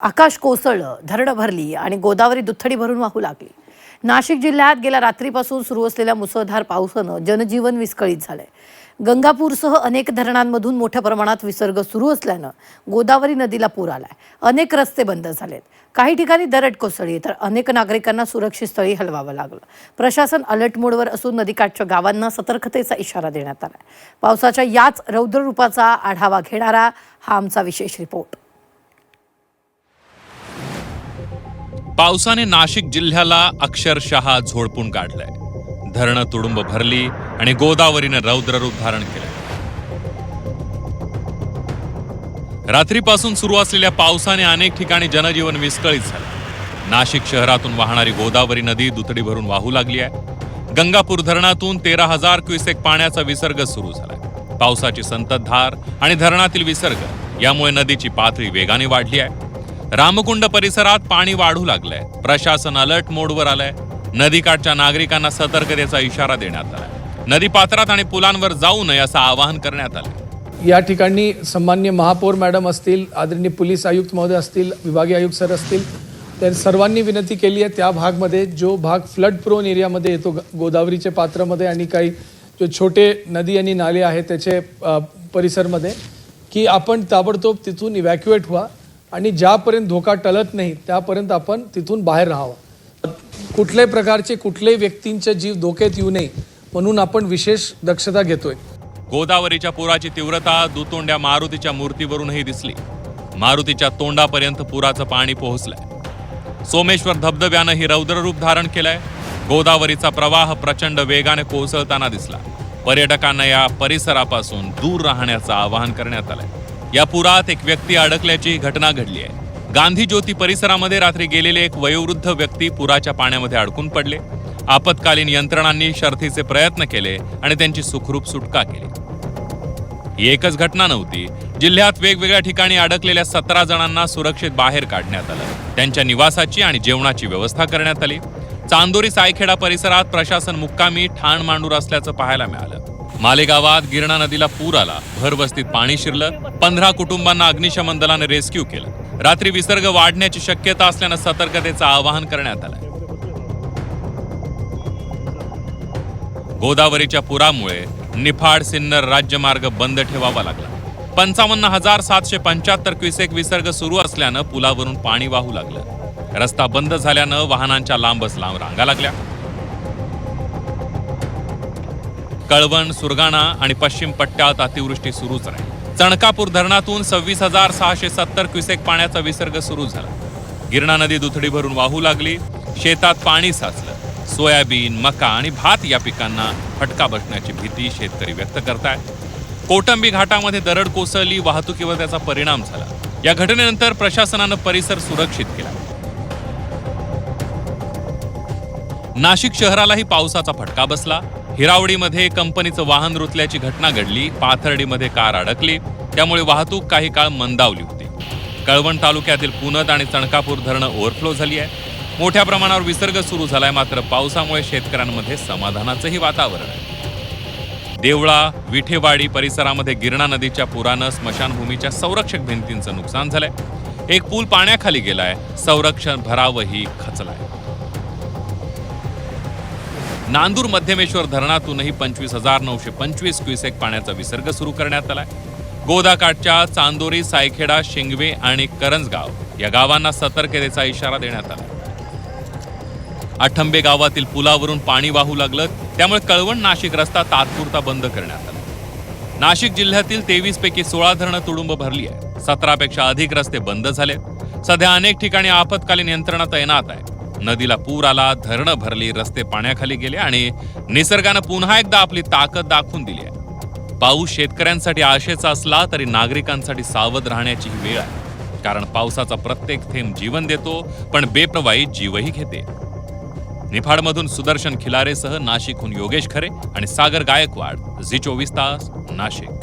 आकाश कोसळलं, धरणं भरली आणि गोदावरी दुथडी भरून वाहू लागली. नाशिक जिल्ह्यात गेल्या रात्रीपासून सुरू असलेल्या मुसळधार पावसानं जनजीवन विस्कळीत झालंय. गंगापूरसह अनेक धरणांमधून मोठ्या प्रमाणात विसर्ग सुरू असल्यानं गोदावरी नदीला पूर आलाय. अनेक रस्ते बंद झालेत. काही ठिकाणी दरड कोसळली तर अनेक नागरिकांना सुरक्षित स्थळी हलवावं लागलं. प्रशासन अलर्ट मोडवर असून नदीकाठच्या गावांना सतर्कतेचा इशारा देण्यात आलाय. पावसाच्या याच रौद्र रूपाचा आढावा घेणारा हा आमचा विशेष रिपोर्ट. पावसाने नाशिक जिल्ह्याला अक्षरशः झोडपून काढलंय. धरणं तुडुंब भरली आणि गोदावरीने रौद्र रूप धारण केलंय. रात्रीपासून सुरू असलेल्या पावसाने अनेक ठिकाणी जनजीवन विस्कळीत झालं. नाशिक शहरातून वाहणारी गोदावरी नदी दुथडी भरून वाहू लागली आहे. गंगापूर धरणातून 13,000 क्युसेक पाण्याचा विसर्ग सुरू झालाय. पावसाची संततधार आणि धरणातील विसर्ग यामुळे नदीची पातळी वेगाने वाढली आहे. रामकुंड परिसरात पाणी वाढू लागलंय. प्रशासन अलर्ट मोडवर आलंय. नदीकाठच्या नागरिकांना सतर्कतेचा इशारा देण्यात आलाय. नदी पात्रात आणि पुलांवर जाऊ नये असं आवाहन करण्यात आलंय. या ठिकाणी सन्माननीय महापौर मॅडम असतील, आदरणीय पोलीस आयुक्त महोदय असतील, विभागीय आयुक्त सर असतील, तर सर्वांनी विनंती केली आहे त्या भागमध्ये जो भाग फ्लड प्रोन एरियामध्ये येतो गोदावरीचे पात्रामध्ये आणि काही जो छोटे नदी आणि नाले आहेत त्याचे परिसरमध्ये, की आपण ताबडतोब तिथून इव्हॅक्युएट व्हा आणि ज्यापर्यंत धोका टळत नाही त्यापर्यंत आपण तिथून बाहेर राहावं. कुठल्याही प्रकारचे कुठल्याही व्यक्तींचा जीव धोक्यात येऊ नये म्हणून आपण विशेष दक्षता घेतोय. गोदावरीच्या पुराची तीव्रता दुतोंड्या मारुतीच्या मूर्तीवरूनही दिसली. मारुतीच्या तोंडापर्यंत पुराचं पाणी पोहोचलंय. सोमेश्वर धबधब्यानं ही रौद्र रूप धारण केलंय. गोदावरीचा प्रवाह प्रचंड वेगाने कोसळताना दिसला. पर्यटकांना या परिसरापासून दूर राहण्याचं आवाहन करण्यात आलंय. या पुरात एक व्यक्ती अडकल्याची घटना घडली आहे. गांधी ज्योती परिसरामध्ये रात्री गेलेले एक वयोवृद्ध व्यक्ती पुराच्या पाण्यामध्ये अडकून पडले. आपत्कालीन यंत्रणांनी शर्थीचे प्रयत्न केले आणि त्यांची सुखरूप सुटका केली. ही एकच घटना नव्हती. जिल्ह्यात वेगवेगळ्या ठिकाणी अडकलेल्या 17 जणांना सुरक्षित बाहेर काढण्यात आलं. त्यांच्या निवासाची आणि जेवणाची व्यवस्था करण्यात आली. चांदोरी सायखेडा परिसरात प्रशासन मुक्कामी ठाण मांडूर असल्याचं पाहायला मिळालं. मालेगावात गिरणा नदीला पूर आला. भरवस्तीत पाणी शिरलं. 15 कुटुंबांना अग्निशमन दलाने रेस्क्यू केलं. रात्री विसर्ग वाढण्याची शक्यता असल्यानं सतर्कतेचं आवाहन करण्यात आलंय. गोदावरीच्या पुरामुळे निफाड सिन्नर राज्यमार्ग बंद ठेवावा लागला. 55,775 क्युसेक विसर्ग सुरू असल्यानं पुलावरून पाणी वाहू लागलं. रस्ता बंद झाल्यानं वाहनांच्या लांबच लांब रांगा लागल्या. कळवण, सुरगाणा आणि पश्चिम पट्ट्यात अतिवृष्टी सुरूच राहील. चणकापूर धरणातून 26,670 क्युसेक पाण्याचा विसर्ग सुरू झाला. गिरणा नदी दुथडी भरून वाहू लागली. शेतात पाणी साचलं. सोयाबीन, मका आणि भात या पिकांना फटका बसण्याची भीती शेतकरी व्यक्त करतायत. कोटंबी घाटामध्ये दरड कोसळली. वाहतुकीवर त्याचा परिणाम झाला. या घटनेनंतर प्रशासनानं परिसर सुरक्षित केला. नाशिक शहरालाही पावसाचा फटका बसला. हिरावडीमध्ये कंपनीचं वाहन रुतल्याची घटना घडली. पाथर्डीमध्ये कार अडकली. त्यामुळे वाहतूक काही काळ मंदावली होती. कळवण तालुक्यातील पुनद आणि चणकापूर धरणं ओव्हरफ्लो झाली आहे. मोठ्या प्रमाणावर विसर्ग सुरू झालाय. मात्र पावसामुळे शेतकऱ्यांमध्ये समाधानाचंही वातावरण आहे. देवळा, विठेवाडी परिसरामध्ये गिरणा नदीच्या पुरानं स्मशानभूमीच्या संरक्षक भिंतींचं नुकसान झालंय. एक पूल पाण्याखाली गेलाय. संरक्षण भरावही खचलाय. नांदूर मध्यमेश्वर धरणातूनही 25,925 क्युसेक पाण्याचा विसर्ग सुरू करण्यात आलाय. गोदाकाठच्या चांदोरी, सायखेडा, शिंगवे आणि करंजगाव या गावांना सतर्कतेचा इशारा देण्यात आला. आठंबे गावातील पुलावरून पाणी वाहू लागलं. त्यामुळे कळवण नाशिक रस्ता तात्पुरता बंद करण्यात आला. नाशिक जिल्ह्यातील 23 पैकी 16 धरणं तुडुंब भरली आहे. 17 पेक्षा अधिक रस्ते बंद झालेत. सध्या अनेक ठिकाणी आपत्कालीन यंत्रणा तैनात आहे. नदीला पूर आला, धरणं भरली, रस्ते पाण्याखाली गेले आणि निसर्गानं पुन्हा एकदा आपली ताकद दाखवून दिली आहे. पाऊस शेतकऱ्यांसाठी आशेचा असला तरी नागरिकांसाठी सावध राहण्याची ही वेळ आहे. कारण पावसाचा प्रत्येक थेंब जीवन देतो, पण बेप्रवाही जीवही घेते. निफाडमधून सुदर्शन खिलारेसह नाशिकहून योगेश खरे आणि सागर गायकवाड, झी 24 तास, नाशिक.